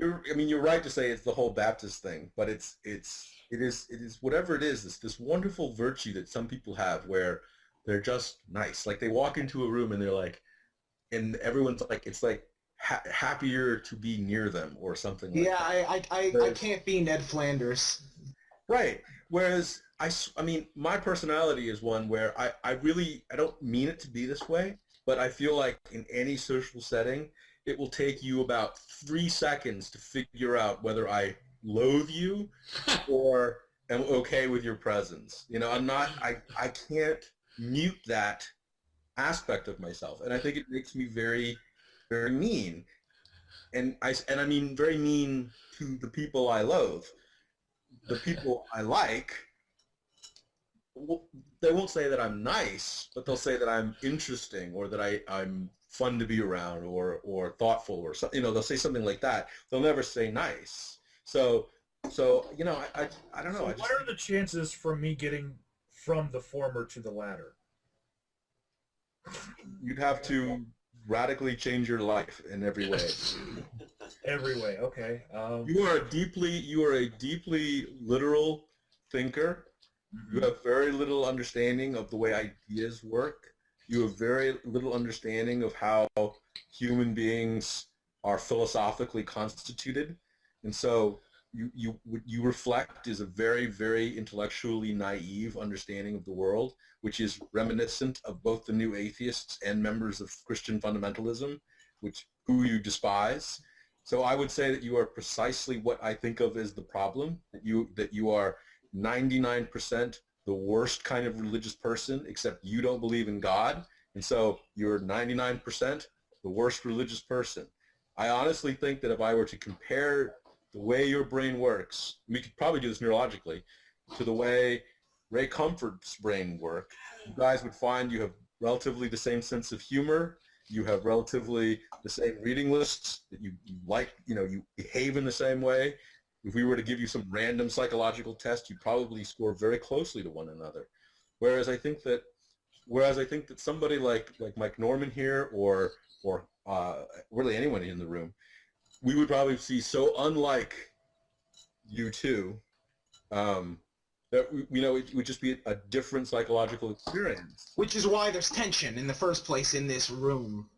I mean, you're right to say it's the whole Baptist thing, but it is whatever it is. This wonderful virtue that some people have, where they're just nice. Like they walk into a room and they're like, and everyone's like, it's like happier to be near them or something like Yeah, that. I can't be Ned Flanders. Right. Whereas I mean, my personality is one where I don't mean it to be this way, but I feel like in any social setting, it will take you about 3 seconds to figure out whether I loathe you or am okay with your presence. You know, I can't mute that aspect of myself, and I think it makes me very, very mean. And I mean very mean to the people I loathe. The people I like, they won't say that I'm nice, but they'll say that I'm interesting or that I'm fun to be around or thoughtful or something. You know, they'll say something like that. They'll never say nice. So you know, I don't know. So what are the chances for me getting from the former to the latter? You'd have to radically change your life in every way. Every way, okay. You are a deeply literal thinker. You have very little understanding of the way ideas work. You have very little understanding of how human beings are philosophically constituted. And so what you reflect is a very, very intellectually naive understanding of the world, which is reminiscent of both the new atheists and members of Christian fundamentalism, who you despise. So I would say that you are precisely what I think of as the problem, that you are 99% the worst kind of religious person, except you don't believe in God, and so you're 99% the worst religious person. I honestly think that if I were to compare the way your brain works, we could probably do this neurologically, to the way Ray Comfort's brain worked, you guys would find you have relatively the same sense of humor, you have relatively the same reading lists, that you like, you know, you behave in the same way. If we were to give you some random psychological test, you'd probably score very closely to one another. Whereas I think that somebody like Mike Norman here, or really anyone in the room, we would probably see so unlike you two, that it would just be a different psychological experience. Which is why there's tension in the first place in this room.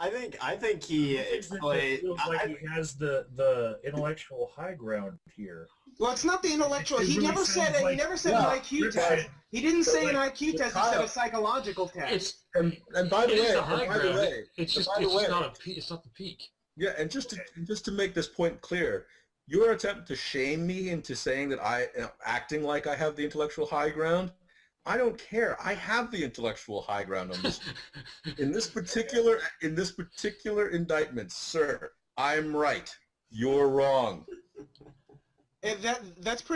I think he It feels like he has the intellectual high ground here. Well, it's not the intellectual. He really never said sounds He like- never said Yeah, an IQ you're test. right. He didn't say an like, IQ test. He said a psychological test. it's And by the It is way, the high and by the ground. way, It's and just by the it's way, just not a peak. It's not the peak. yeah, and just to make this point clear, your attempt to shame me into saying that I am acting like I have the intellectual high ground, I don't care. I have the intellectual high ground on this. In this particular indictment, sir, I'm right. You're wrong. And that's pretty